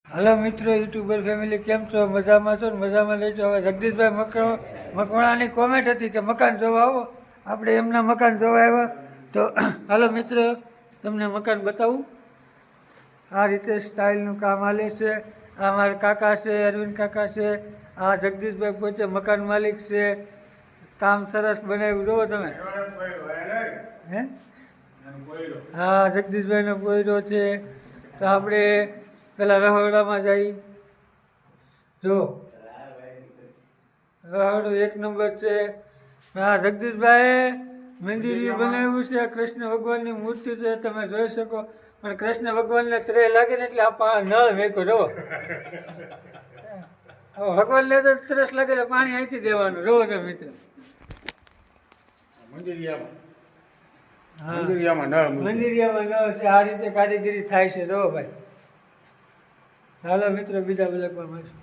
Hello મિત્રો, YouTuber family કેમ છો? મજામાં છો ને? મજામાં લેજો. હવે જગદીશભાઈ મકવાણાની કોમેન્ટ હતી કે મકાન જોવા આવો. આપણે એમના મકાન જોવા આવ્યા. તો હાલો મિત્રો, તમને મકાન બતાવું. આ રીતે સ્ટાઇલનું કામ હાલે છે. આ મારા કાકા છે, અરવિંદ કાકા છે. આ જગદીશભાઈ પોતે મકાન માલિક છે. કામ સરસ બનાવ્યું, જોવો તમે. હે હા, જગદીશભાઈનો પોયરો છે. તો આપણે પેલા રહોડામાં જઈ જો, રહોડું એક નંબર છે. હા, જગદીશભાઈ મંદિર બનાવ્યું છે. કૃષ્ણ ભગવાનની મૂર્તિ છે, તમે જોઈ શકો. પણ કૃષ્ણ ભગવાનને ત્રે લાગે ને એટલે આ નળ મેકો જોવો. ભગવાનને તો ત્રેસ લાગે તો પાણી અહીંથી દેવાનું, જોવો તમે મિત્ર. મંદિરિયામાં નળ છે. આ રીતે કારીગરી થાય છે, જોવો ભાઈ. હાલો મિત્રો, બીજા બ્લોગમાં મળીશું.